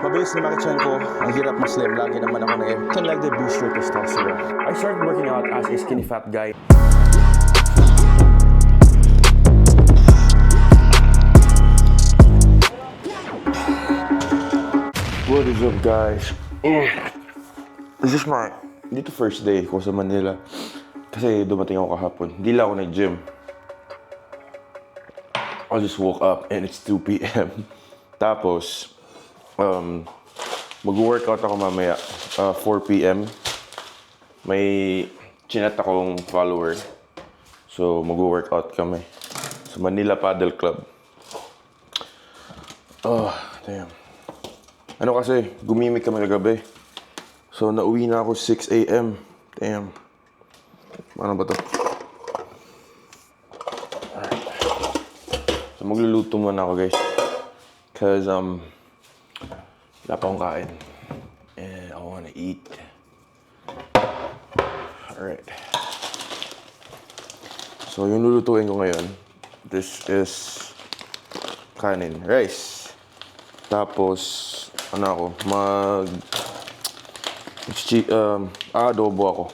Mabilis na makichan ko, ang hirap mag-slim, lagi naman ako na can like the boost your testosterone. I started working out as a skinny fat guy. What is up, guys? This is my dito first day ko sa Manila. Kasi dumating ako kahapon. Hindi lang ako nag-gym. I just woke up and it's 2 p.m. Tapos, mag-workout ako mamaya, 4 p.m. May chinat akong follower. So, mag-workout kami sa Manila Paddle Club. Oh, damn. Ano kasi, gumimik kami kagabi. So, nauwi na ako 6 a.m. Damn. Ano ba to? Alright. So, magluluto muna ako, guys. Cause, wala pa akong kain. And I wanna eat. Alright. So, yung lulutuin ko ngayon, this is kanin, rice. Tapos, ano ako, adobo ako.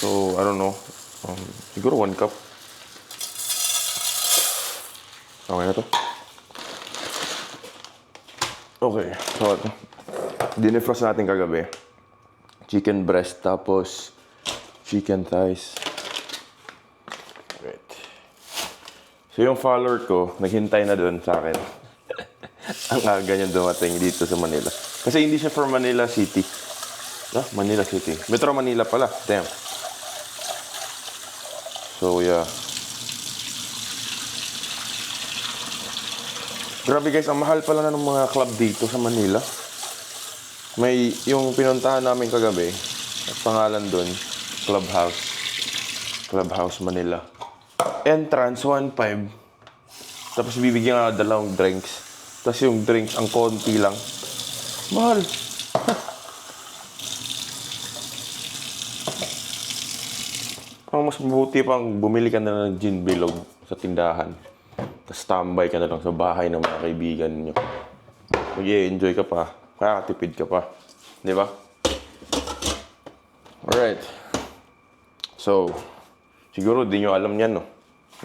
So, I don't know. Siguro 1 cup. Okay na to. Okay, so dinefrost natin kagabi. Chicken breast, tapos chicken thighs. Right. So yung follower ko, naghintay na doon sa akin. Ang aga niya dumating dito sa Manila. Kasi hindi siya from Manila City. Manila City. Metro Manila pala. Damn. So yeah. Grabe guys, ang mahal pala na ng mga club dito sa Manila. May yung pinuntahan namin kagabi, at pangalan doon, Clubhouse Manila. Entrance 1.5. Tapos bibigyan ka 2 drinks. Tapos yung drinks ang konti lang. Mahal. Ang mas mabuti pang bumili ka na ng gin bilog sa tindahan. Tapos tambay ka na lang sa bahay ng mga kaibigan niyo. Mag-i-enjoy ka pa. Makakatipid ka pa. Di ba? Alright. So, siguro di nyo alam yan, no?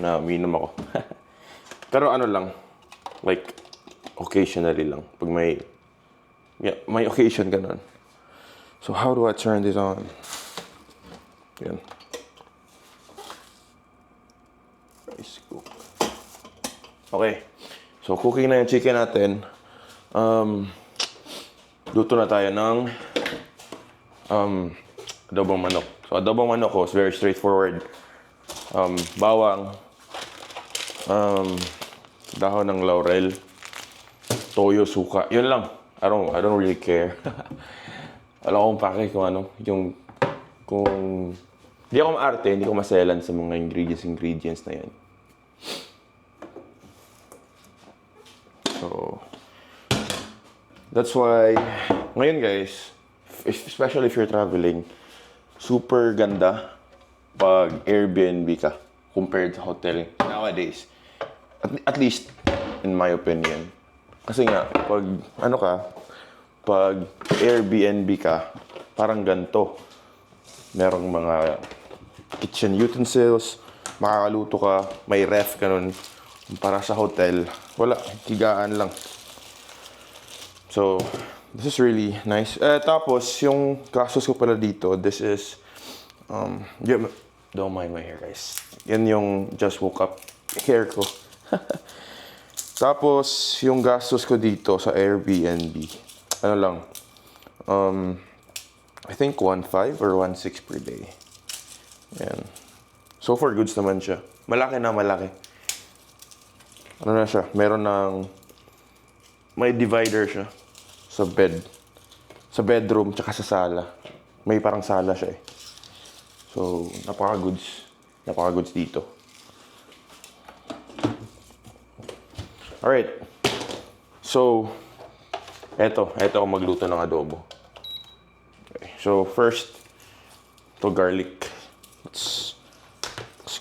Na umiinom ako. Pero ano lang, like, occasionally lang. Pag may occasion ka nun. So, how do I turn this on? Yan. Rice cook. Okay. So, cooking na yung chicken natin. Luto na tayo ng adobong manok. So, adobong manok ko is very straightforward. Bawang, dahon ng laurel, toyo, suka. Yun lang. I don't really care. Alam kong pake kung ano, kung hindi ako maarte, hindi ko maselan sa mga ingredients na yan. So, that's why, ngayon guys, especially if you're traveling, super ganda pag Airbnb ka compared sa hotel nowadays. At least, in my opinion. Kasi nga, pag Airbnb ka, parang ganito. Merong mga kitchen utensils, makakaluto ka, may ref ka nun. Para sa hotel, wala, higaan lang. So, this is really nice. Tapos, yung gastos ko pala dito, this is, don't mind my hair, guys. Yan yung just woke up hair ko. Tapos, yung gastos ko dito sa Airbnb, ano lang, I think 1.5 or 1.6 per day. Yan. So far, goods naman siya. Malaki na malaki. Ano na siya? May divider siya sa bedroom, tsaka sa sala. May parang sala siya eh. So, napaka-goods dito. Alright. So, eto ako magluto ng adobo. Okay. So, first, to garlic. Let's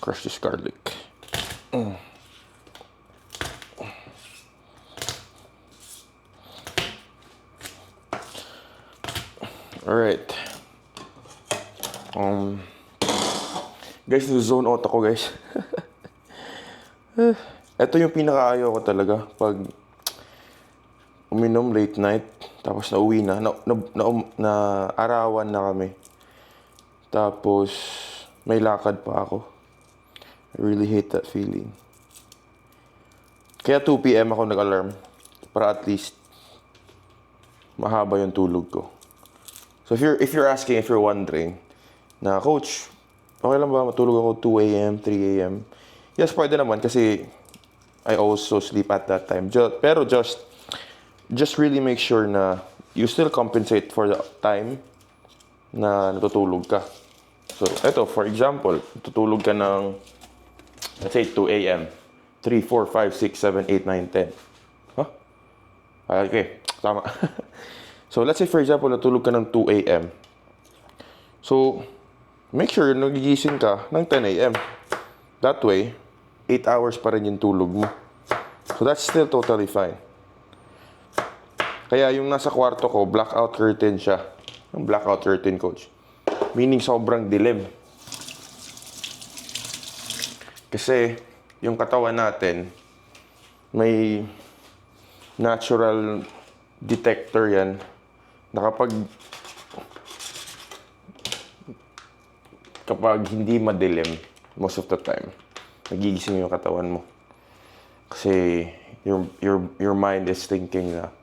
crush this garlic. Alright. Guys, zone out ako guys. Ito yung pinakaayaw ko talaga. Pag uminom late night, tapos nauwi na arawan na kami. Tapos, may lakad pa ako. I really hate that feeling. Kaya 2 p.m. ako nag-alarm. Para at least, mahaba yung tulog ko. So if you're asking, if you're wondering, na coach, okay lang ba matulog ako 2 a.m., 3 a.m.? Yes, pwede naman kasi I also sleep at that time. Pero just really make sure na you still compensate for the time na natutulog ka. So, eto, for example, tutulog ka ng, let's say, 2 a.m. 3, 4, 5, 6, 7, 8, 9, 10. Huh? Okay, tama. So, let's say, for example, natulog ka ng 2 a.m. So, make sure nagigising ka ng 10 a.m. That way, 8 hours pa rin yung tulog mo. So, that's still totally fine. Kaya yung nasa kwarto ko, blackout curtain siya. Yung blackout curtain, coach. Meaning sobrang dilim. Kasi yung katawan natin, may natural detector yan na kapag hindi madilim, most of the time, nagigising yung katawan mo. Kasi your mind is thinking na,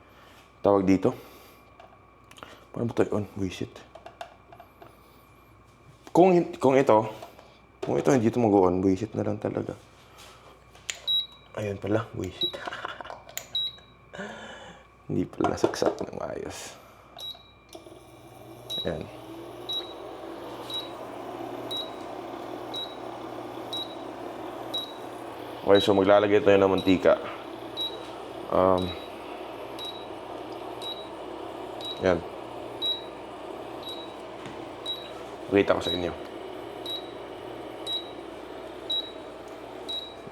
tawag dito. Paano ba tayo on? Wisit. Kung ito hindi ito mag-on, wisit na lang talaga. Ayun pala, wisit. Hindi pala nasaksak ng maayos. Ayan. Okay, so maglalagay tayo ng mantika. Yan. Pakita ko sa inyo.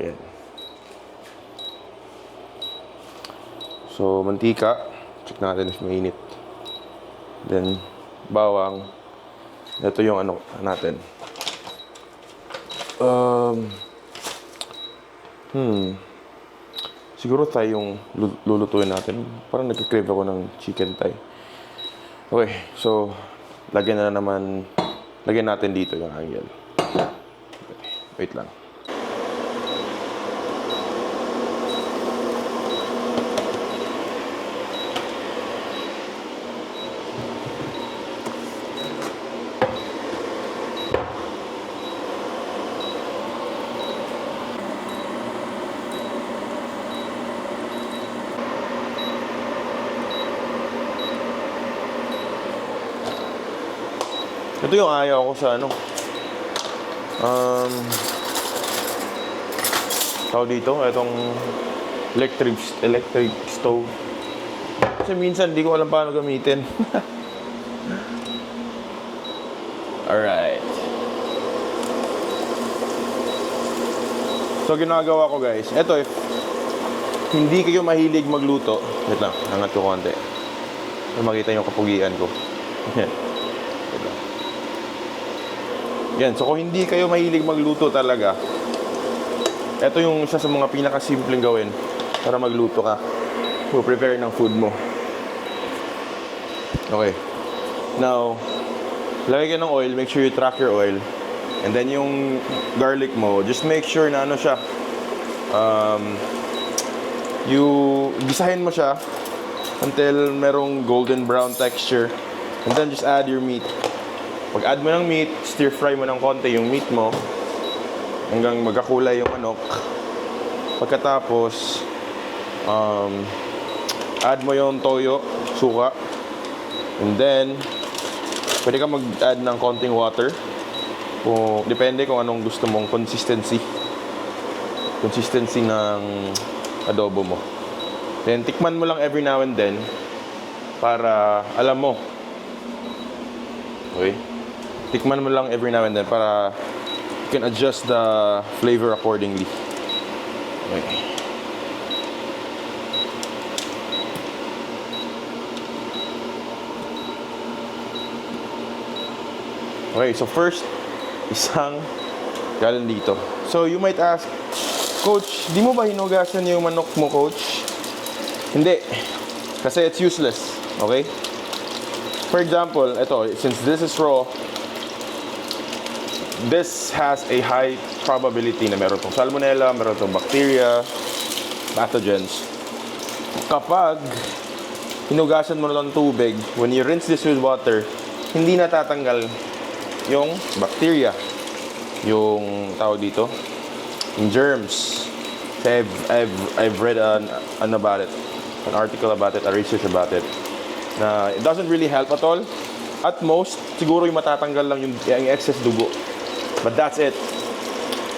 Yan. So, mantika. Check natin if mainit. Then, bawang. Ito yung ano natin. Siguro tayo yung lulutuin natin. Parang nagka-crave ako ng chicken thigh. Okay, so lagyan natin dito yung anghel. Okay, wait lang. Ito yung ayaw ko sa ano. Tawag dito, itong electric stove. Kasi minsan hindi ko alam paano gamitin. Alright. So ginagawa ko guys, ito if hindi kayo mahilig magluto, wait lang, angat ko konti. Makita yung kapugian ko. Yan, so kung hindi kayo mahilig magluto talaga, ito yung isa sa mga pinakasimpleng gawin para magluto ka. Prepare ng food mo. Okay. Now, lagay ka ng oil, make sure you track your oil. And then yung garlic mo, just make sure na ano siya, gisahin mo siya until merong golden brown texture. And then just add your meat. Pag add mo ng meat, stir fry mo ng konti yung meat mo hanggang magkakulay yung manok. Pagkatapos, add mo yung toyo, suka. And then, pwede ka mag-add ng konting water. Depende kung anong gusto mong consistency ng adobo mo. Then, tikman mo lang every now and then para alam mo. Okay? Tikman mo lang every now and then para you can adjust the flavor accordingly. Okay. Okay, so first, isang galon dito. So you might ask, Coach, di mo ba hinugasan yung manok mo, Coach? Hindi. Kasi it's useless. Okay? For example, ito, since this is raw, this has a high probability na meron tong salmonella, meron tong bacteria, pathogens. Kapag hinugasan mo na ng tubig, when you rinse this with water, hindi natatanggal yung bacteria, yung tawag dito, yung germs. So I've read an about it, an article about it, a research about it, na it doesn't really help at all. At most, siguro yung matatanggal lang yung excess dugo. But that's it.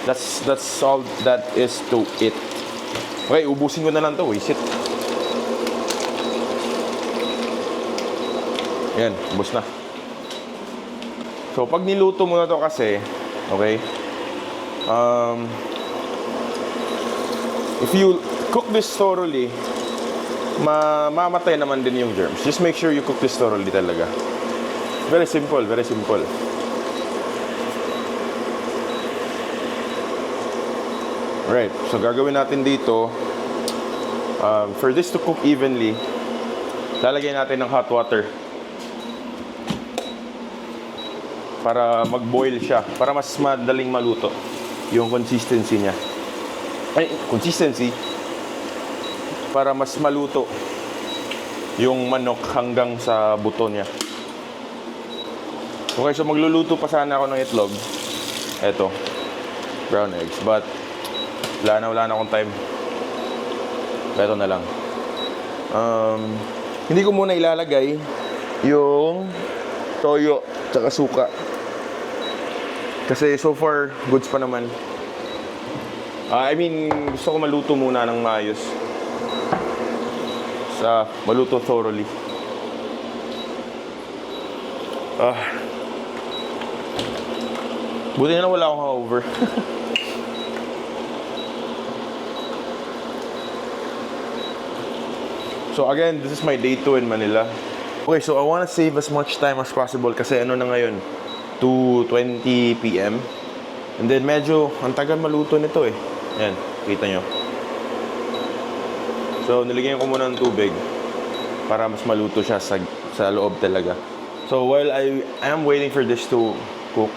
That's all that is to it. Okay, ubusin ko na lang to. Waste it. Yan, ubos na. So, pag niluto mo na to kasi, okay, if you cook this thoroughly, mamatay naman din yung germs. Just make sure you cook this thoroughly talaga. Very simple, very simple. Right, so gagawin natin dito, for this to cook evenly, lalagyan natin ng hot water para mag-boil siya, para mas madaling maluto yung consistency niya. Para mas maluto yung manok hanggang sa buto niya. Okay, so magluluto pa sana ako ng itlog. Eto, brown eggs, but wala na akong time. Ito na lang. Hindi ko muna ilalagay yung toyo tsaka suka. Kasi so far, goods pa naman. I mean, gusto ko maluto muna ng maayos. Maluto thoroughly. Buti na lang wala akong hangover. So again, this is my day 2 in Manila. Okay, so I want to save as much time as possible kasi ano na ngayon, 2:20 PM. And then medyo, ang tagal maluto nito eh. Ayan, kita nyo. So nilagyan ko muna ng tubig para mas maluto siya sa loob talaga. So while I am waiting for this to cook,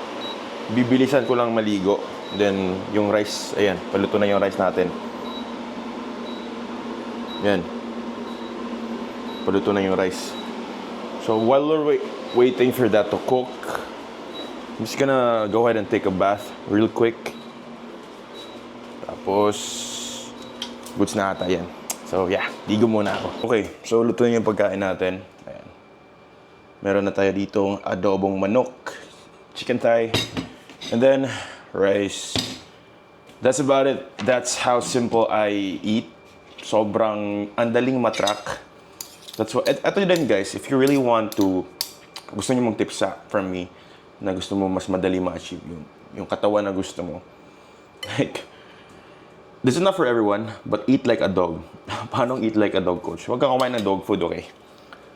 bibilisan ko lang maligo. Then yung rice, ayan, paluto na yung rice natin. Ayan. Paluto na yung rice. So while we're waiting for that to cook, I'm just gonna go ahead and take a bath real quick. Tapos goods na ata yan. So yeah, ligo muna ako. Okay, so luto na yung pagkain natin. Ayan. Meron na tayo ditong adobong manok, chicken thigh, and then rice. That's about it. That's how simple I eat. Sobrang andaling matrak. That's what. Ito din guys, if you really want to, gusto niyo mong tips from me, na gusto mo mas madali ma-achieve yung katawan na gusto mo. Like, this is not for everyone, but eat like a dog. Paano eat like a dog, coach? Huwag kang kumain ng dog food, okay?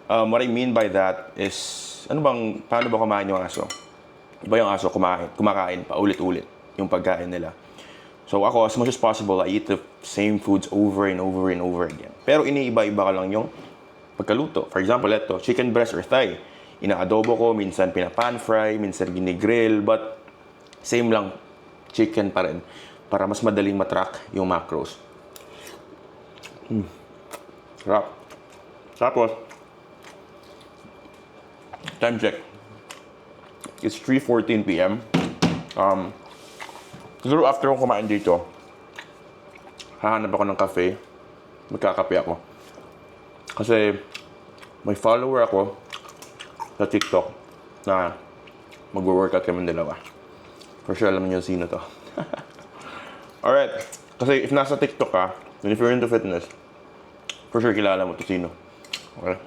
What I mean by that is, paano ba kumain yung aso? Iba yung aso kumakain pa ulit-ulit yung pagkain nila. So ako, as much as possible, I eat the same foods over and over and over again. Pero iniiba-iba ka lang yung pagkaluto. For example, ito, chicken breast or thigh. Ina-adobo ko, minsan pina-pan fry, minsan gini-grill, but same lang, chicken pa rin. Para mas madaling matrack yung macros. Sarap. Tapos, time check. It's 3:14 PM. Siguro after ko kumain dito, hahanap ako ng cafe. Magkakape ako. Kasi may follower ako sa TikTok na mag-workout kami dalawa. For sure alam niyo sino to. Alright. Kasi if nasa TikTok ka, and if you're into fitness, for sure kilala mo to sino. Okay?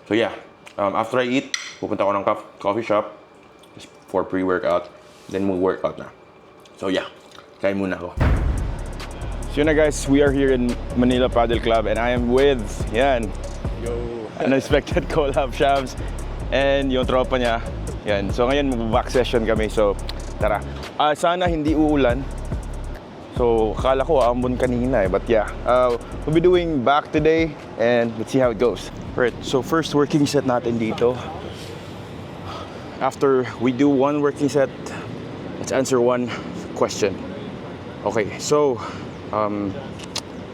So yeah. After I eat, pupunta ako ng coffee shop just for pre-workout. Then mag-workout na. So yeah. Kain muna ako. So yun na guys, we are here in Manila Paddle Club and I am with, yan, unexpected collab Shabs and yung tropa niya, Yan. So ngayon mag-back session kami. So tara. Sana hindi uulan. So akala ko aambon kanina eh. But yeah, we'll be doing back today and let's see how it goes. Right. So first working set natin dito. After we do one working set, let's answer one question. Okay. So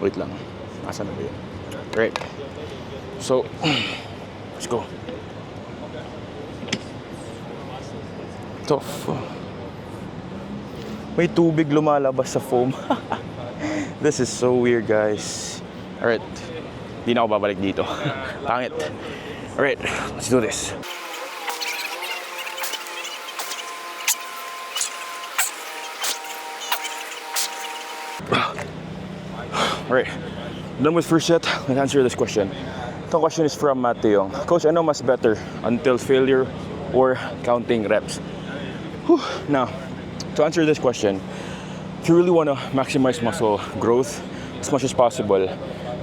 wait lang. Asan na ba yun? Right. So let's go. Tough. May tubig lumalabas sa foam. This is so weird, guys. Alright. Di na ako babalik dito. Pangit. Alright, let's do this. Alright. Done with first set. Let's answer this question. The question is from Mateo. Coach, ano mas better? Until failure or counting reps? Whew. Now, to answer this question, if you really want to maximize muscle growth as much as possible,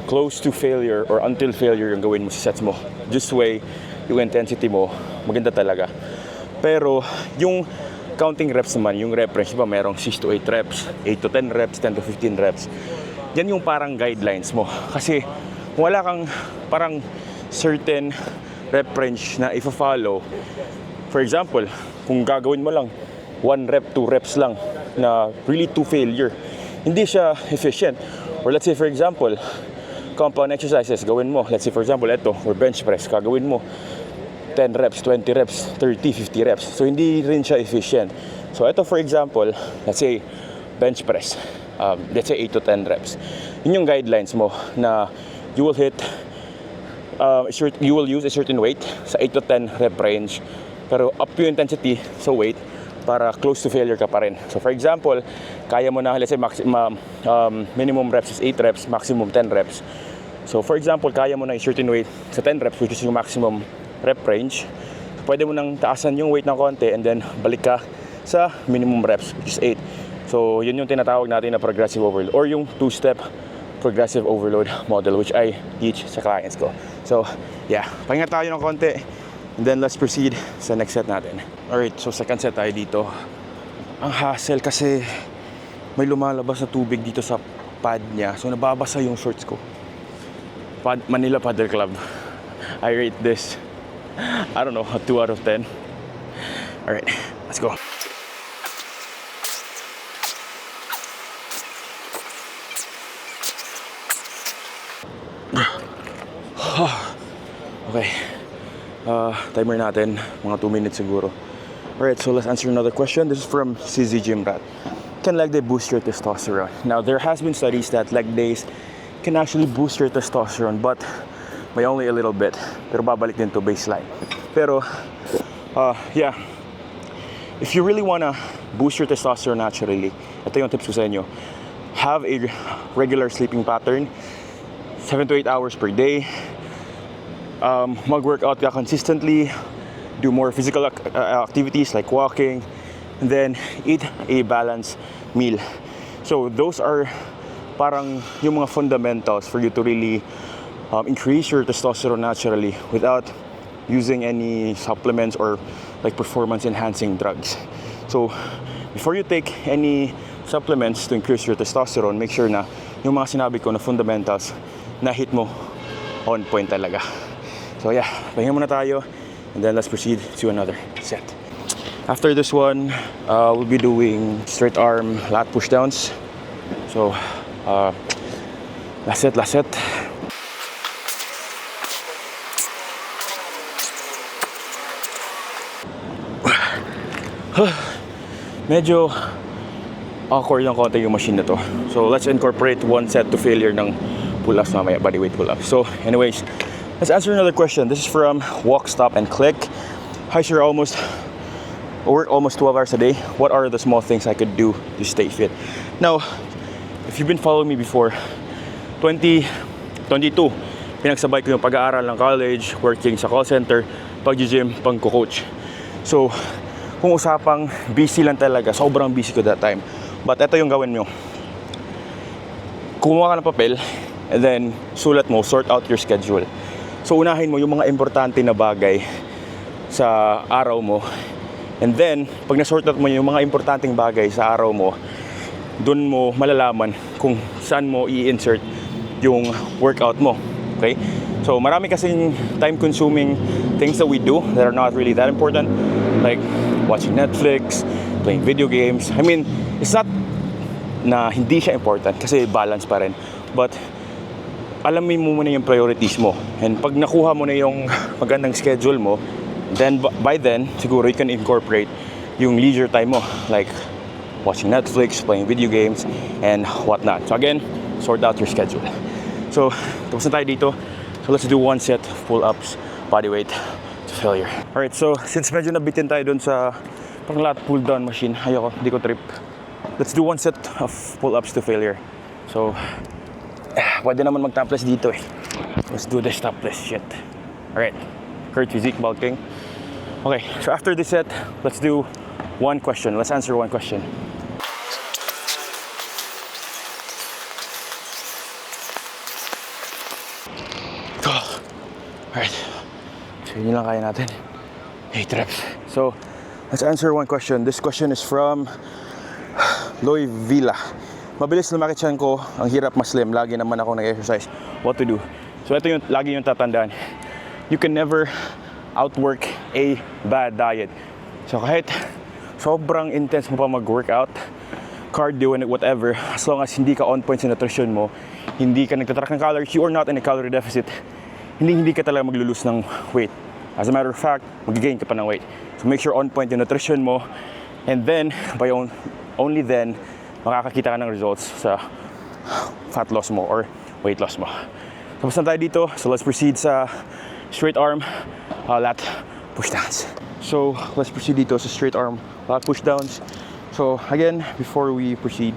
close to failure or until failure yung gawin mo sa sets mo. Just way yung intensity mo, maganda talaga. Pero yung counting reps naman, yung rep range, diba merong 6 to 8 reps, 8 to 10 reps, 10 to 15 reps. Yan yung parang guidelines mo. Kasi kung wala kang parang certain rep range na i-follow, for example, kung gagawin mo lang 1 rep, 2 reps lang na really to failure, hindi siya efficient. Or let's say for example, compound exercises, gawin mo. Let's say for example, ito, or bench press, gagawin mo 10 reps, 20 reps, 30, 50 reps. So hindi rin siya efficient. So ito for example, let's say bench press, let's say 8 to 10 reps. Yun yung guidelines mo na you will hit, you will use a certain weight sa 8 to 10 rep range. Pero up yung intensity sa weight para close to failure ka pa rin. So for example, kaya mo na, let's say minimum reps is 8 reps, maximum 10 reps. So for example, kaya mo na yung certain weight sa 10 reps, which is yung maximum rep range. Pwede mo nang taasan yung weight ng konti and then balik ka sa minimum reps, which is 8. So yun yung tinatawag natin na progressive overload or yung 2-step progressive overload model, which I teach sa clients ko. So yeah, pahinga tayo ng konti. And then let's proceed sa next set natin. Alright, so second set tayo dito. Ang hassle kasi may lumalabas na tubig dito sa pad niya. So nababasa yung shorts ko. Manila Paddle Club. I rate this, I don't know, a 2 out of 10. Alright, let's go. Okay. Timer natin, mga 2 minutes siguro. Alright, so let's answer another question. This is from CZ Gymrat. Can leg day boost your testosterone? Now, there has been studies that leg days can actually boost your testosterone, but may only a little bit. Pero babalik din to baseline. Pero, yeah. If you really wanna boost your testosterone naturally, ito yung tips ko sa inyo. Have a regular sleeping pattern, 7 to 8 hours per day. Mag-workout ka consistently, do more physical activities like walking, and then eat a balanced meal. So those are parang yung mga fundamentals for you to really increase your testosterone naturally without using any supplements or like performance enhancing drugs. So before you take any supplements to increase your testosterone, make sure na yung mga sinabi ko na fundamentals na hit mo on point talaga. So yeah, pahinga muna tayo and then let's proceed to another set. After this one, we'll be doing straight arm lat push downs. So last set. Medyo awkward ng konti yung machine na to. So let's incorporate one set to failure ng pull-ups mamaya, bodyweight pull-ups. So anyways, let's answer another question. This is from Walk, Stop, and Click. Hi sir, work almost 12 hours a day. What are the small things I could do to stay fit? Now, if you've been following me before, 2022, pinagsabay ko yung pag-aaral ng college, working sa call center, pag-gym, pang-coach. So, kung usapang busy lang talaga, sobrang busy ko that time. But ito yung gawin nyo. Kumuha ka ng papel, and then sulat mo, sort out your schedule. So unahin mo yung mga importante na bagay sa araw mo, And then, pag na-sort out mo yung mga importanteng bagay sa araw mo, doon mo malalaman kung saan mo i-insert yung workout mo. Okay? So, marami kasing time-consuming things that we do that are not really that important. Like watching Netflix, playing video games. I mean, it's not na hindi siya important kasi balance pa rin. But, alamin mo muna yung priorities mo. And pag nakuha mo na yung magandang schedule mo, then by then, siguro you can incorporate yung leisure time mo. Like, watching Netflix, playing video games, and whatnot. So again, sort out your schedule. So, tapos na tayo dito. So let's do 1 set of pull-ups, body weight to failure. Alright, so since medyo nabitin tayo dun sa pang-lat pull-down machine, ayoko, hindi ko trip. Let's do 1 set of pull-ups to failure. So, pwede naman mag-topless dito eh. Let's do this topless shit. Alright, Kurt Physique bulking. Okay, so after this set, let's do one question. Let's answer one question. Alright, so yun lang kaya natin. 8 reps. So, let's answer one question. This question is from Loy Villa. Mabilis lumaki tiyan ko, ang hirap maslim, lagi naman ako nag-exercise. What to do? So ito yung lagi yung tatandaan. You can never outwork a bad diet. So kahit sobrang intense mo pa mag-workout, cardio and whatever, as long as hindi ka on point sa nutrition mo, hindi ka nagtatrack ng calories, you are not in a calorie deficit, hindi ka talaga maglulose ng weight. As a matter of fact, mag-gain ka pa ng weight. So make sure on point yung nutrition mo, and then, only then, makakakita ka ng results sa fat loss mo or weight loss mo. Tapos na tayo dito, so let's proceed sa straight arm lat push downs. So let's proceed dito sa straight arm lat push downs. So again, before we proceed,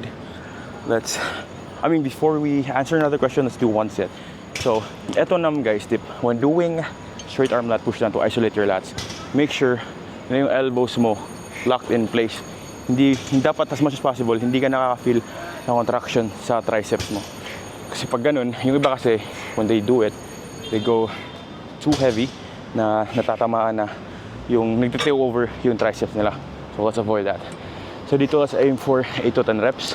before we answer another question, let's do 1 set. So, eto naman guys, tip. When doing straight arm lat push down to isolate your lats, make sure na yung elbows mo locked in place. Hindi dapat as much as possible, hindi ka nakaka-feel ng contraction sa triceps mo. Kasi pag ganun, yung iba kasi, when they do it, they go too heavy na natatamaan na yung nagtitake over yung triceps nila. So, let's avoid that. So, dito let's aim for 8 to 10 reps.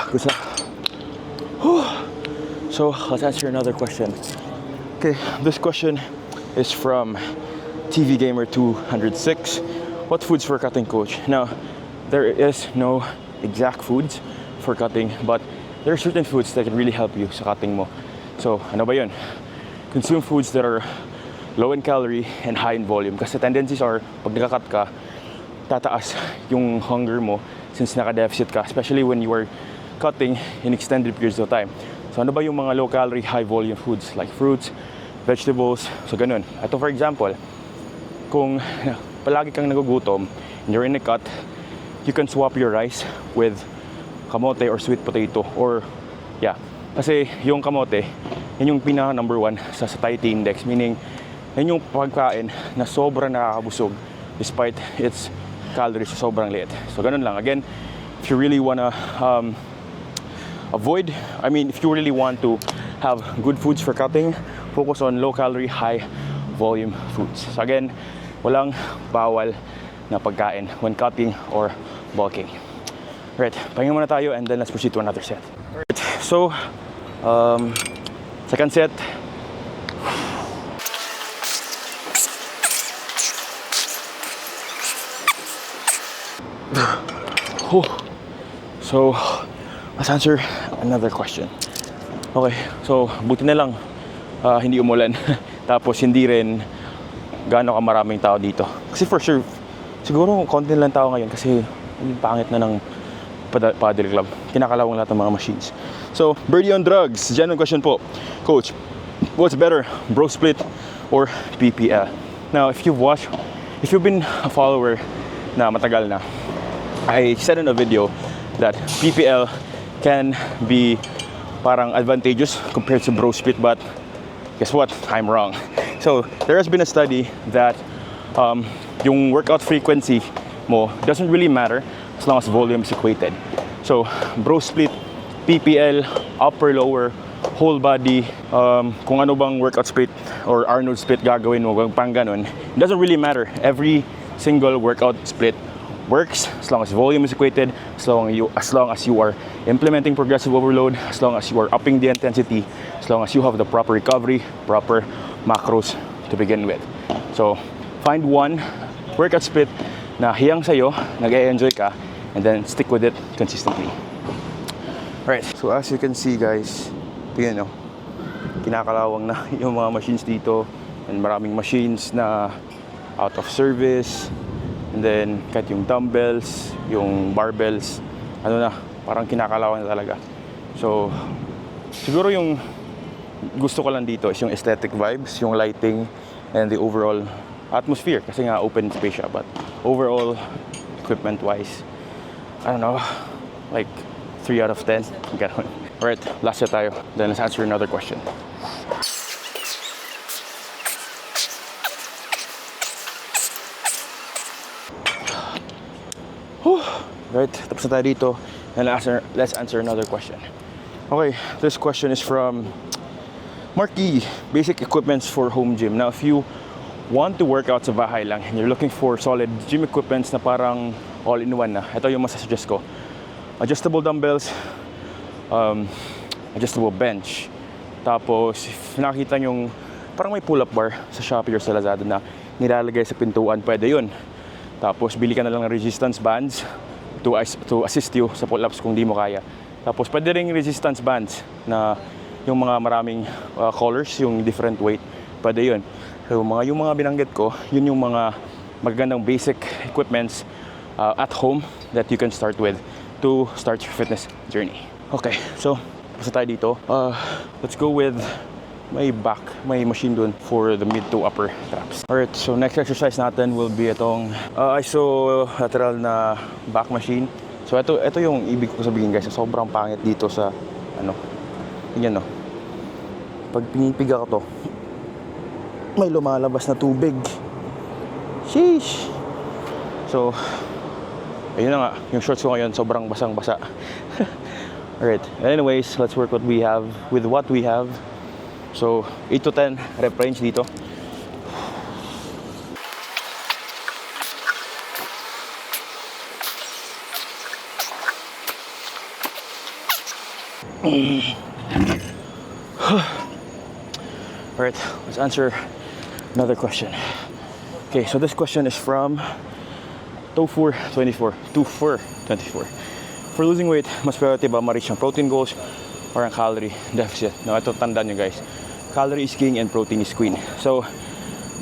Good luck. So let's answer another question. Okay, this question is from TV Gamer 206. What foods for cutting, coach? Now, there is no exact foods for cutting, but there are certain foods that can really help you sa cutting mo. So, ano ba yun? Consume foods that are low in calorie and high in volume. Kasi tendencies are, pag nakakat ka, tataas yung hunger mo since naka-deficit ka, especially when you are cutting in extended periods of time. So ano ba yung mga low calorie, high volume foods like fruits, vegetables, so ganun. Ito for example, kung palagi kang nagugutom and you're in a cut, you can swap your rice with kamote or sweet potato or kasi yung kamote, yun yung pinaka number 1 sa satiety index, meaning yun yung pagkain na sobrang nakakabusog despite its calories sobrang liit. So ganun lang. Again, if you really wanna if you really want to have good foods for cutting, focus on low calorie, high volume foods. So again, walang bawal na pagkain when cutting or bulking. Right, pahinga muna tayo and then let's proceed to another set. Right, so second set. So, let's answer another question. Okay, so buti na lang hindi umulan. Tapos hindi rin gaano kamaraming tao dito. Kasi for sure, siguro konti lang tao ngayon kasi pangit na ng paddle club. Kinakalawang lahat ng mga machines. So, Birdie on Drugs. Genuine question po. Coach, what's better, bro split or PPL? Now, if you've been a follower na matagal na, I said in a video that PPL can be parang advantageous compared to bro split, but guess what? I'm wrong. So there has been a study that yung workout frequency mo doesn't really matter as long as volume is equated. So bro split PPL, upper, lower, whole body, kung ano bang workout split or Arnold split gagawin mo, pang ganun. It doesn't really matter. Every single workout split works as long as volume is equated, as long as you are implementing progressive overload, as long as you are upping the intensity, as long as you have the proper recovery, proper macros to begin with. So, find one workout split na hiyang sa'yo, nag-e-enjoy ka, and then stick with it consistently. Alright, so as you can see guys, tingnan nyo, kinakalawang na yung mga machines dito, and maraming machines na out of service, and then kahit yung dumbbells, yung barbells, ano na, parang kinakalawang na talaga. So, siguro yung gusto ko lang dito is yung aesthetic vibes, yung lighting, and the overall atmosphere, kasi nga open space siya. But overall, equipment wise, I don't know, like 3 out of 10. Ganun. Alright, last set tayo. Then let's answer another question. Right, tapos na tayo dito. And let's answer another question. Okay, this question is from Marky. Basic equipments for home gym. Now, if you want to work out sa bahay lang and you're looking for solid gym equipments na parang all-in-one na, ito yung masasuggest ko. Adjustable dumbbells, adjustable bench. Tapos, if nakita yung parang may pull-up bar sa Shopee or sa Lazada na nilalagay sa pintuan, pwede yun. Tapos, bili ka na lang ng resistance bands to assist you sa pull-ups kung di mo kaya. Tapos, pwede ring resistance bands na yung mga maraming colors, yung different weight, pwede yun. So, yung mga binanggit ko, yun yung mga magagandang basic equipments at home that you can start with to start your fitness journey. Okay, so basta tayo dito. Let's go with may machine dun for the mid to upper traps. Alright, so next exercise natin will be itong isolateral na back machine. So ito yung ibig ko sabihin guys, sobrang pangit dito sa tingnan no. Pag pinipiga ko to, may lumalabas na tubig. Sheesh! So, ayun na nga, yung shorts ko ngayon sobrang basang-basa. Alright, anyways, let's work with what we have. So, 8 to 10 rep range dito. Alright, let's answer another question. Okay, so this question is from Tofur24. For losing weight, mas priority ba ma-reach ang protein goals or ang calorie deficit? Now, ito tandaan nyo guys. Calorie is king and protein is queen. So,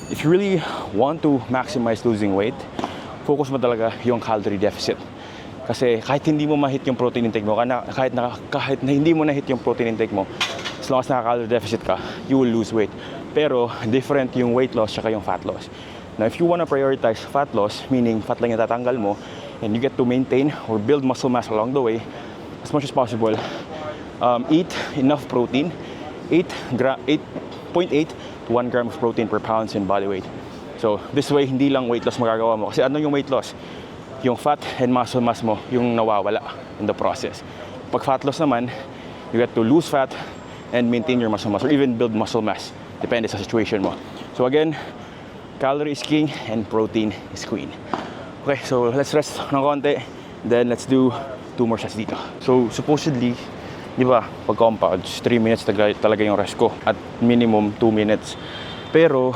if you really want to maximize losing weight, focus mo talaga yung calorie deficit. Kasi kahit hindi mo ma-hit yung protein intake mo, kahit na hindi mo na-hit yung protein intake mo, as long as naka-calorie deficit ka, you will lose weight. Pero, different yung weight loss tsaka yung fat loss. Now, if you want to prioritize fat loss, meaning fat lang yung tatanggal mo, and you get to maintain or build muscle mass along the way, as much as possible, eat enough protein, 8.8 to 1 gram of protein per pound in body weight. So, this way, hindi lang weight loss magagawa mo. Kasi ano yung weight loss? Yung fat and muscle mass mo, yung nawawala in the process. Pag fat loss naman, you get to lose fat and maintain your muscle mass or even build muscle mass. Depende sa situation mo. So again, calorie is king and protein is queen. Okay, so let's rest ng konti. Then let's do 2 more sets dito. So supposedly, di ba, pag compounds, 3 minutes talaga yung rest ko. At minimum 2 minutes. Pero,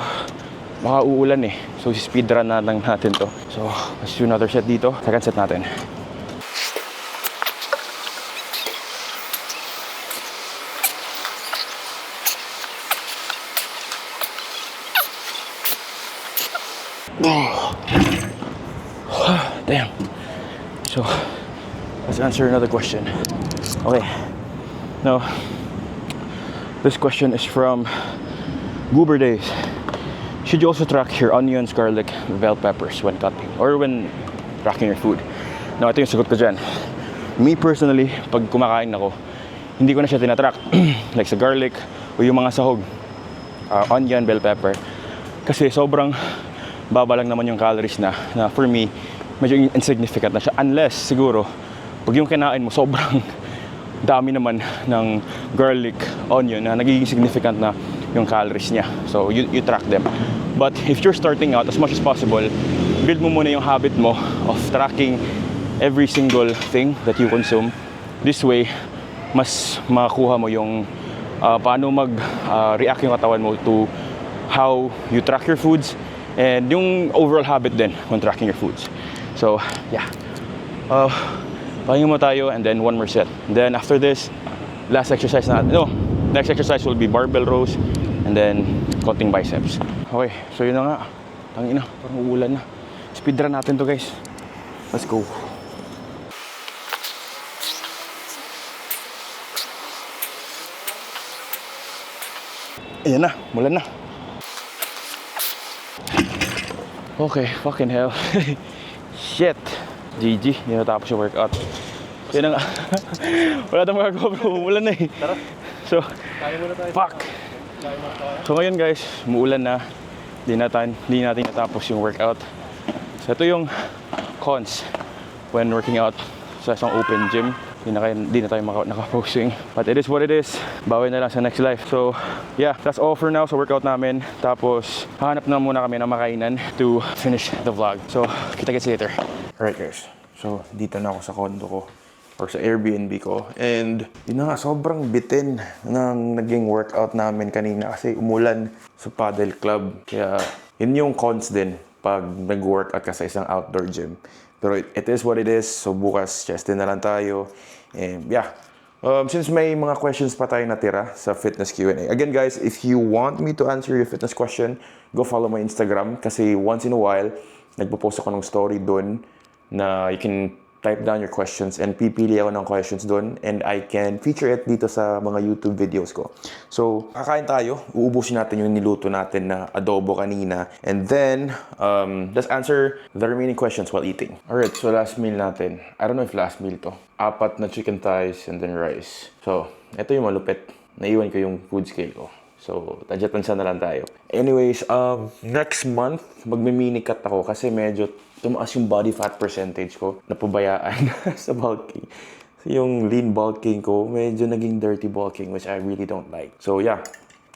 baka uulan eh. So speed run na lang natin to. So let's do another set dito. Second set natin. Damn. So, let's answer another question. Okay. Now, this question is from Goober Days. Should you also track your onions, garlic, bell peppers when cutting or when tracking your food? Now, ito yung sagot ko dyan. Me personally, pag kumakain ako, hindi ko na siya tinatrack. Like sa garlic o yung mga sahog, onion, bell pepper. Kasi sobrang baba lang naman yung calories na for me, medyo insignificant na siya. Unless, siguro, pag yung kinain mo, sobrang dami naman ng garlic, onion na nagiging significant na yung calories niya. So you track them. But if you're starting out, as much as possible, build mo muna yung habit mo of tracking every single thing that you consume. This way, mas makakuha mo yung paano mag-react yung katawan mo to how you track your foods and yung overall habit din when tracking your foods. So, yeah. Pahinga mo tayo and then one more set. And then after this, next exercise will be barbell rows and then cutting biceps. Okay, so yun na nga. Tangina, parang uulan na. Speedrun natin to, guys. Let's go. Ayan na, mulan na. Okay, fucking hell. Shit. GG, hindi natapos yung workout. Yan na nga. Wala tayong magagawa bro, umulan na eh. Tara. So, fuck. So ngayon guys, umuulan na. Hindi natin natapos yung workout. So ito yung cons when working out sa isang open gym. Hindi na tayo naka-posing. But it is what it is. Bawi na lang sa next life. So, yeah, that's all for now sa workout namin. Tapos, hahanap na muna kami ng makainan to finish the vlog. So, kita-kits later. Alright guys, so dito na ako sa condo ko or sa Airbnb ko. And yun na nga, sobrang bitin ng naging workout namin kanina kasi umulan sa paddle club. Kaya, yun yung cons din pag nag-workout ka sa isang outdoor gym. Pero it is what it is. So bukas, chestin na lang tayo. And yeah. Since may mga questions pa tayo natira sa fitness Q&A. Again guys, if you want me to answer your fitness question, go follow my Instagram. Kasi once in a while, nagpo-post ako ng story doon na you can type down your questions and pipili ako ng questions doon and I can feature it dito sa mga YouTube videos ko. So, kakain tayo. Uubusin natin yung niluto natin na adobo kanina. And then, let's answer the remaining questions while eating. Alright, so last meal natin. I don't know if last meal to. 4 na chicken thighs and then rice. So, ito yung malupit. Naiwan ko yung food scale ko. So, tadya-tansya na lang tayo. Anyways, next month, magme-mini cut ako kasi medyo tumaas yung body fat percentage ko. Napabayaan sa bulking. So, yung lean bulking ko, medyo naging dirty bulking, which I really don't like. So, yeah.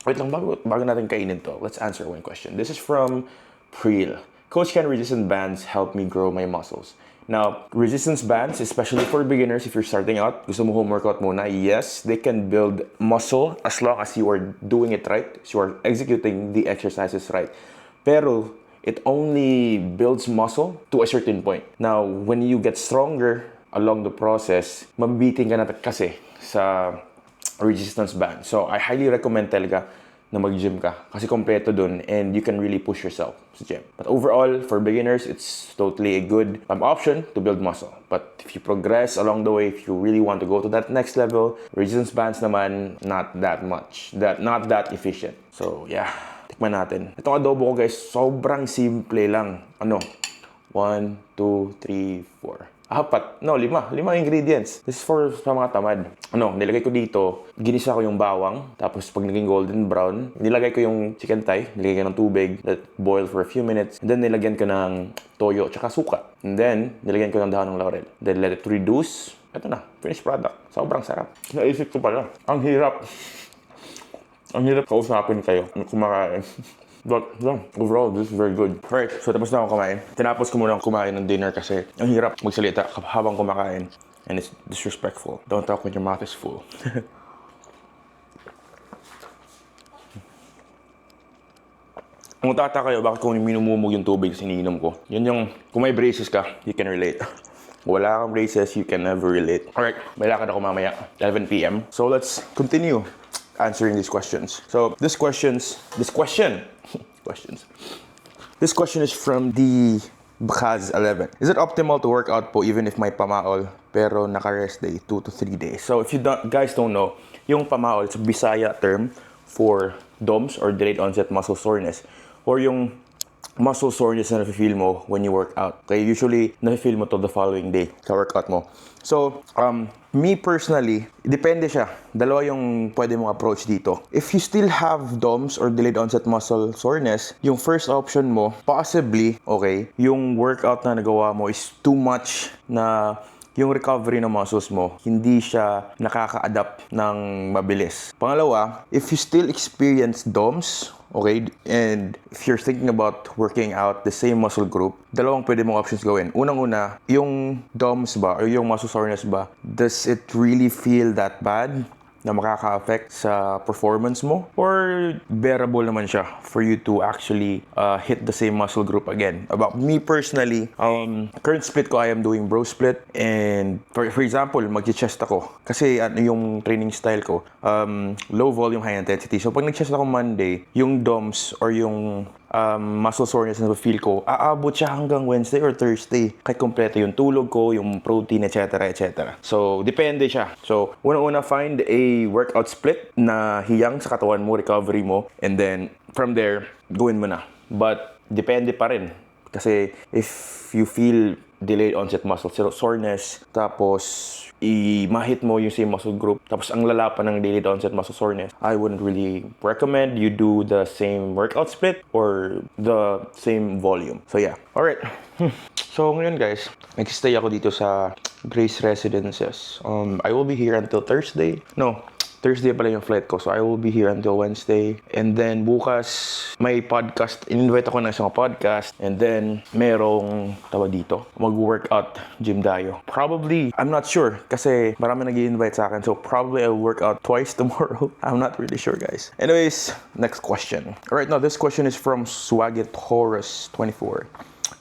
Wait lang, bago natin kainin to, let's answer one question. This is from Pril. Coach, can resistance bands help me grow my muscles? Now, resistance bands, especially for beginners, if you're starting out, gusto mo home workout muna, yes, they can build muscle as long as you are doing it right, as you are executing the exercises right. Pero, it only builds muscle to a certain point. Now, when you get stronger along the process, mabibitin ka na kasi sa resistance band. So, I highly recommend talaga na mag-gym ka kasi kompleto dun and you can really push yourself sa gym. But overall, for beginners, it's totally a good option to build muscle. But if you progress along the way, if you really want to go to that next level, resistance bands naman, not that much. Not that efficient. So, yeah. Tikman natin. Itong adobo ko guys, sobrang simple lang. 1, 2, 3, 4. 5 ingredients. This is for sa mga tamad. Nilagay ko dito, ginisa ko yung bawang, tapos pag naging golden brown, nilagay ko yung chicken thigh, nilagay ko ng tubig, let boil for a few minutes, and then nilagyan ko ng toyo, tsaka suka. And then, nilagyan ko ng dahon ng laurel. Then let it reduce. Ito na, finished product. Sobrang sarap. Naisip ko pala, ang hirap kausapin kayo kumakain. But yeah, overall, this is very good. Alright, so tapos na ako kumain. Tinapos ko muna kumain ng dinner kasi ang hirap magsalita habang kumakain. And it's disrespectful. Don't talk when your mouth is full. Kung tata kayo, bakit kung minumumog yung tubig sa iniinom ko? Yun yung, kung may braces ka, you can relate. Wala kang braces, you can never relate. Alright, may lakad ako mamaya, 11 p.m. So let's continue answering these questions. So this question is from the Bkhaz 11. Is it optimal to work out po even if may pamaol pero naka-rest day 2 to 3 days? So if you guys don't know, yung pamaol is a Bisaya term for DOMS or delayed onset muscle soreness or yung muscle soreness na nafe-feel mo when you work out. Okay, usually nafe-feel mo to the following day sa workout mo. So, me personally, depende siya. Dalawa yung pwede mong approach dito. If you still have DOMS or delayed onset muscle soreness, yung first option mo, possibly, okay, yung workout na nagawa mo is too much na yung recovery ng muscles mo, hindi siya nakaka-adapt ng mabilis. Pangalawa, if you still experience DOMS, okay, and if you're thinking about working out the same muscle group, dalawang pwede mong options gawin. Unang-una, yung DOMS ba, or yung muscle soreness ba, does it really feel that bad na makaka-affect sa performance mo? Or bearable naman siya for you to actually hit the same muscle group again? About me personally, current split ko, I am doing bro split. And for example, mag-chest ako. Kasi yung training style ko, low volume, high intensity. So pag nag-chest ako Monday, yung DOMS or yung muscle soreness na feel ko, aabot siya hanggang Wednesday or Thursday. Kahit kompleto yung tulog ko, yung protein, etc. etc. So, depende siya. So, una-una, find a workout split na hiyang sa katawan mo, recovery mo, and then from there, gawin mo na. But, depende pa rin. Kasi, if you feel delayed onset muscle soreness, tapos i-mahit mo yung same muscle group, tapos ang lala pa ng delayed onset muscle soreness, I wouldn't really recommend you do the same workout split or the same volume. So yeah, alright. So ngayon guys, nag-stay ako dito sa Grace Residences. I will be here until Thursday. Thursday pala yung flight ko. So, I will be here until Wednesday. And then, bukas, may podcast. In-invite ako ng isang podcast. And then, merong, tawag dito, mag-workout gym dayo. Probably, I'm not sure. Kasi, marami nag-i-invite sa akin. So, probably I'll work out twice tomorrow. I'm not really sure, guys. Anyways, next question. Alright, now, this question is from Swagit Horus 24.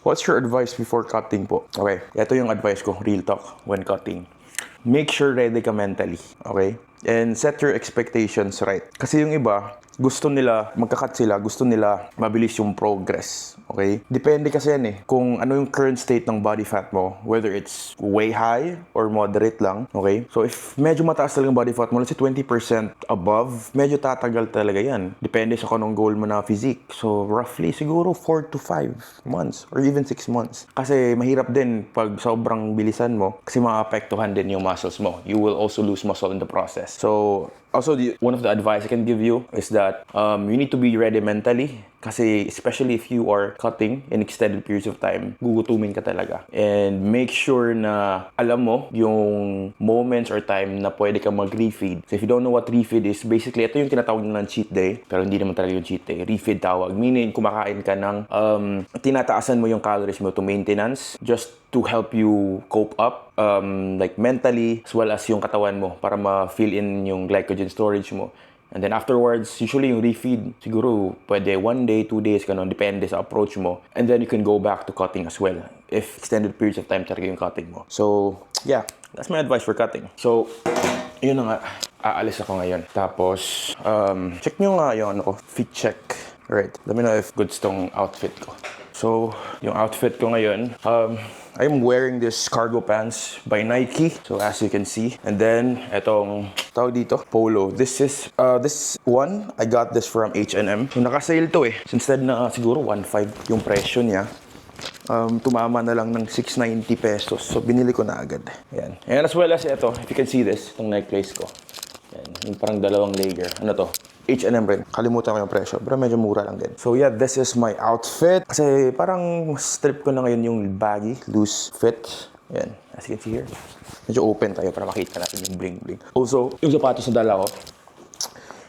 What's your advice before cutting po? Okay, ito yung advice ko, real talk, when cutting. Make sure ready ka mentally, okay? And set your expectations right. Kasi yung iba, gusto nila, magkakat sila, gusto nila mabilis yung progress, okay? Depende kasi yan eh, kung ano yung current state ng body fat mo, whether it's way high or moderate lang, okay? So if medyo mataas talaga yung body fat mo, let's say 20% above, medyo tatagal talaga yan. Depende sa kung anong goal mo na physique. So roughly, siguro 4 to 5 months or even 6 months. Kasi mahirap din pag sobrang bilisan mo, kasi maapektuhan din yung muscles mo. You will also lose muscle in the process. So, also, one of the advice I can give you is that you need to be ready mentally. Kasi especially if you are cutting in extended periods of time, gugutumin ka talaga. And make sure na alam mo yung moments or time na pwede ka mag-refeed. So if you don't know what refeed is, basically ito yung tinatawag ng cheat day. Pero hindi naman talaga yung cheat day. Refeed tawag. Meaning, kumakain ka ng, tinataasan mo yung calories mo to maintenance just to help you cope up like mentally as well as yung katawan mo para ma-fill in yung glycogen storage mo. And then afterwards, usually yung refeed, siguro pwede 1 day, 2 days, ganun, depende sa approach mo. And then you can go back to cutting as well if extended periods of time talaga yung cutting mo. So, yeah, that's my advice for cutting. So, yun na nga, aalis ako ngayon. Tapos, check nyo nga yung fit check. Alright, let me know if goods tong outfit ko. So, yung outfit ko ngayon, I'm wearing this cargo pants by Nike. So, as you can see. And then, etong tawag dito, polo. This one, I got this from H&M. Yung naka-sale to eh. Instead na siguro 1.5 yung presyo niya, tumama na lang ng 690 pesos. So, binili ko na agad. Ayan. And as well as ito, if you can see this, itong necklace ko. Ayan. Yung parang dalawang layer. Ano to? H&M rin. Kalimutan ko yung presyo. Pero medyo mura lang din. So yeah, this is my outfit. Kasi parang strip ko na ngayon yung baggy, loose fit. Ayan. As you can see here. Medyo open tayo para makita natin yung bling-bling. Also, yung sapatos na dala ko.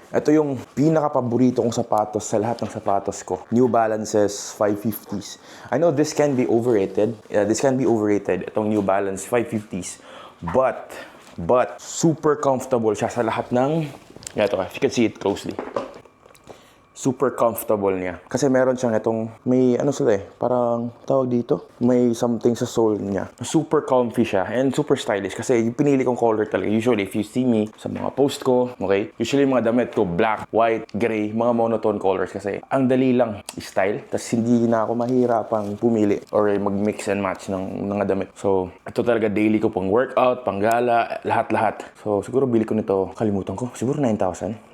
Ito yung pinaka-paborito kong sapatos sa lahat ng sapatos ko. New Balances 550s. I know this can be overrated. Itong New Balance 550s. But, super comfortable siya sa lahat ng ito, if you can see it closely. Super comfortable niya. Kasi meron siyang itong, may ano sila eh, parang tawag dito, may something sa sole niya. Super comfy siya and super stylish kasi yung pinili kong color talaga. Usually, if you see me sa mga post ko, okay, usually mga damit ko, black, white, gray, mga monotone colors kasi ang dali lang style. Tapos hindi na ako mahirapang pumili or mag-mix and match ng mga damit. So, ito talaga daily ko pang workout, pang gala, lahat-lahat. So, siguro bili ko nito, kalimutan ko, siguro 9,000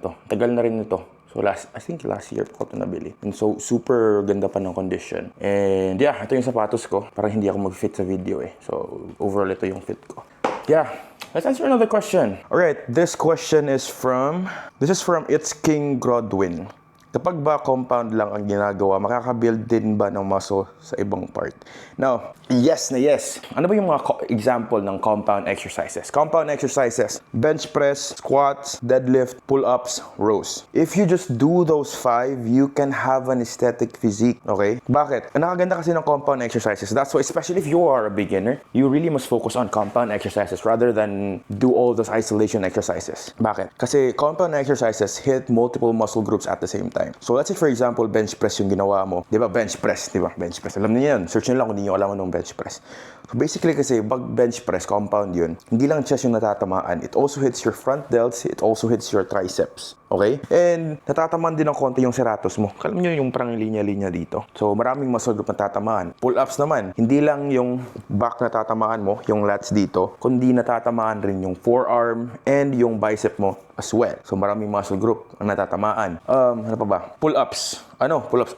to. Tagal na rin nito. So I think last year ko ito nabili. And so, super ganda pa ng condition. And yeah, ito yung sapatos ko. Parang hindi ako mag-fit sa video eh. So, overall, ito yung fit ko. Yeah, let's answer another question. Alright, this is from It's King Grodwin. Kapag ba compound lang ang ginagawa, makakabuild din ba ng muscle sa ibang part? Now, yes na yes. Ano ba yung mga example ng compound exercises? Compound exercises, bench press, squats, deadlift, pull-ups, rows. If you just do those 5, you can have an aesthetic physique, okay? Bakit? Ang nakaganda kasi ng compound exercises. That's why, especially if you are a beginner, you really must focus on compound exercises rather than do all those isolation exercises. Bakit? Kasi compound exercises hit multiple muscle groups at the same time. So let's say for example, bench press yung ginawa mo. Di ba? Bench press, di ba? Bench press. Alam niyo yan. Search nyo lang kung hindi nyo alam anong bench press. So basically kasi, pag bench press, compound yun, hindi lang chest yung natatamaan. It also hits your front delts. It also hits your triceps. Okay? And natatamaan din ng konti yung serratus mo. Alam nyo yung parang linya-linya dito. So maraming muscle group natatamaan. Pull-ups naman, hindi lang yung back natatamaan mo, yung lats dito, kundi natatamaan rin yung forearm and yung bicep mo as well. So maraming muscle group ang natatamaan. Ano pa ba? Pull-ups. Pull-ups?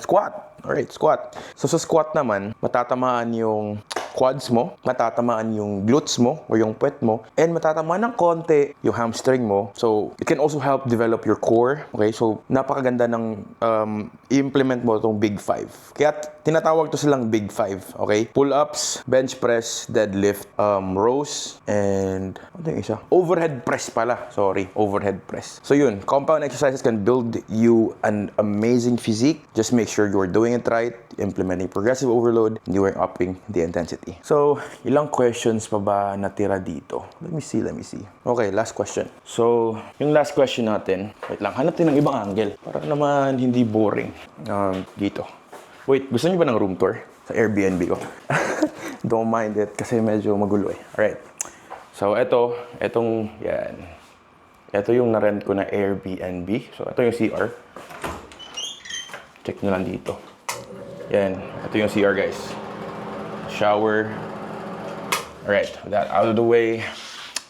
Squat. Alright, squat. So sa squat naman, matatamaan yung quads mo, matatamaan yung glutes mo o yung puwet mo, and matatamaan ng konti yung hamstring mo. So, it can also help develop your core. Okay? So, napakaganda ng i-implement mo itong Big 5. Kaya tinatawag to silang Big 5. Okay? Pull-ups, bench press, deadlift, rows, and ano yung isa? Overhead press pala. Sorry, overhead press. So yun, compound exercises can build you an amazing physique. Just make sure you're doing it right, implementing progressive overload, and you are upping the intensity. So, ilang questions pa ba natira dito? Let me see. Okay, last question. So, yung last question natin, wait lang, hanapin ng ibang angle para naman hindi boring. Dito. Wait, gusto niyo ba ng room tour sa Airbnb ko? Don't mind it kasi medyo magulo eh. Alright. So, etong, yan. Ito yung na-rent ko na Airbnb. So, ito yung CR. Check nyo lang dito. Yan. Ito yung CR, guys. Shower. Alright, with that out of the way,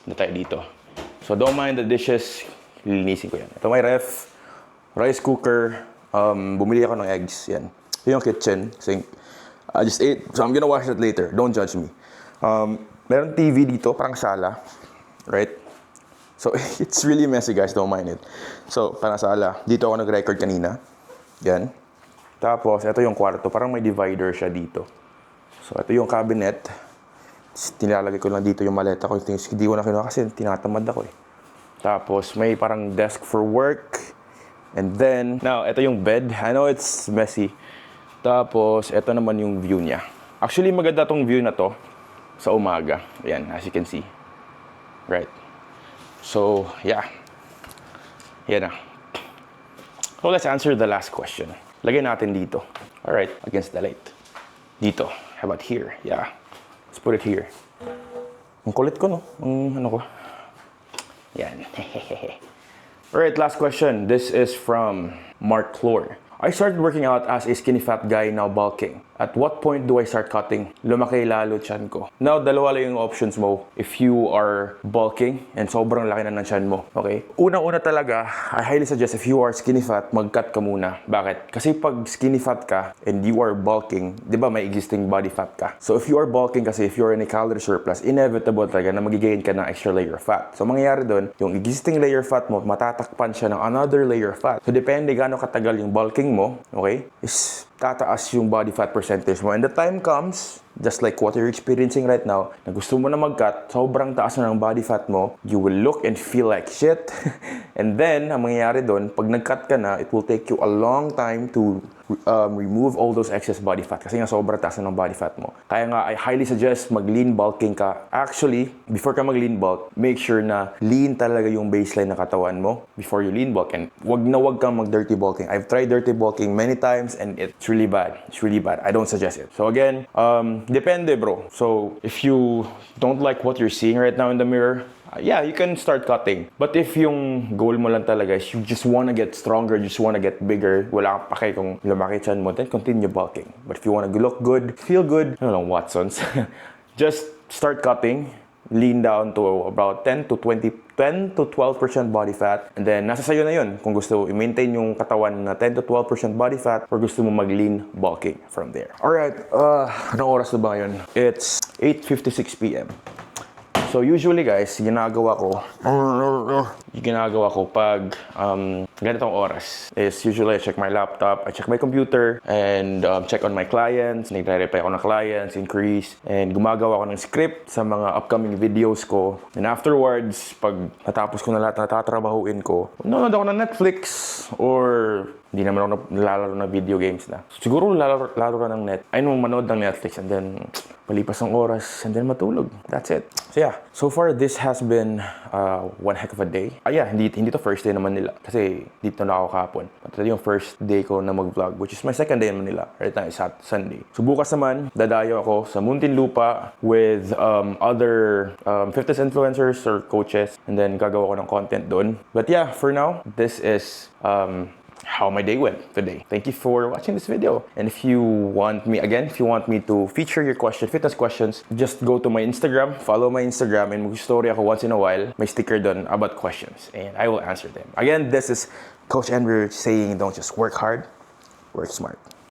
na tayo dito. So don't mind the dishes, lilinisin ko yan. Ito may ref, rice cooker, bumili ako ng eggs, yan. Ito yung kitchen, sink. I just ate, so I'm gonna wash it later, don't judge me. Meron TV dito, parang sala, right? So it's really messy guys, don't mind it. So, parang sala, dito ako nag-record kanina, yan. Tapos, ito yung kwarto, parang may divider siya dito. So, ito yung cabinet. Nilalagay ko lang dito yung maleta ko. Hindi ko na kinuha kasi tinatamad ako eh. Tapos, may parang desk for work. And then, now, ito yung bed. I know it's messy. Tapos, ito naman yung view niya. Actually, maganda tong view na to sa umaga. Ayan, as you can see. Right. So, yeah. Yan na. So, let's answer the last question. Lagay natin dito. Alright, against the light. Dito. How about here? Yeah. Let's put it here. Ang kulit ko, no? Ang ano ko. Yan. Alright, last question. This is from Mark Clore. I started working out as a skinny fat guy, now bulking. At what point do I start cutting? Lumaki lalo tiyan ko. Now, dalawa lang yung options mo if you are bulking and sobrang laki na ng tiyan mo. Okay? Una-una talaga, I highly suggest if you are skinny fat, mag-cut ka muna. Bakit? Kasi pag skinny fat ka and you are bulking, di ba may existing body fat ka? So if you are bulking kasi, if you are in a calorie surplus, inevitable talaga na magigain ka ng extra layer of fat. So mangyayari doon, yung existing layer fat mo, matatakpan siya ng another layer of fat. So depende gaano katagal yung bulking mo, okay, is tataas yung body fat percentage mo. And the time comes, just like what you're experiencing right now, na gusto mo na mag-cut, sobrang taas na ng body fat mo, you will look and feel like shit. And then, ang mangyayari doon, pag nag-cut ka na, it will take you a long time to remove all those excess body fat kasi nga sobrang taas na ng body fat mo. Kaya nga, I highly suggest mag-lean bulking ka. Actually, before ka mag-lean bulk, make sure na lean talaga yung baseline ng katawan mo before you lean bulk. And wag kang mag-dirty bulking. I've tried dirty bulking many times and it's really bad. It's really bad. I don't suggest it. So again, depende bro. So if you don't like what you're seeing right now in the mirror, yeah, you can start cutting. But if yung goal mo lang talaga is you just wanna get stronger, you just wanna get bigger, wala kang pake kung lumaki tiyan mo, then continue bulking. But if you wanna look good, feel good, I don't know, Watsons, just start cutting, lean down to about 10 to 12% body fat, and then nasa sayo na yun kung gusto i-maintain yung katawan na 10 to 12% body fat or gusto mo mag-lean bulking from there. Alright, anong oras na ba ngayon? It's 8:56 p.m. So usually guys, ginagawa ko pag ganitong oras is usually I check my laptop, I check my computer, and check on my clients, nagre-reply ako ng clients, inquiries, and gumagawa ako ng script sa mga upcoming videos ko. And afterwards, pag natapos ko na lahat na tatrabahuin ko, nanonood ako ng Netflix or hindi naman ako nalalaro ng video games na. Siguro laro ka ng manood ng Netflix and then palipas ng oras and then matulog. That's it. So yeah, so far this has been one heck of a day. Hindi to first day na Manila kasi dito na ako kahapon. But ito yung first day ko na mag-vlog, which is my second day in Manila. Right now is Sunday. So bukas naman, dadayo ako sa Muntinlupa with other fitness influencers or coaches, and then gagawa ko ng content doon. But yeah, for now, this is how my day went today. Thank you for watching this video. And if you want me to feature your fitness questions, just go to my Instagram, follow my Instagram, and mag-story ako once in a while. May sticker done about questions, and I will answer them. Again, this is Coach Andrew saying, don't just work hard, work smart.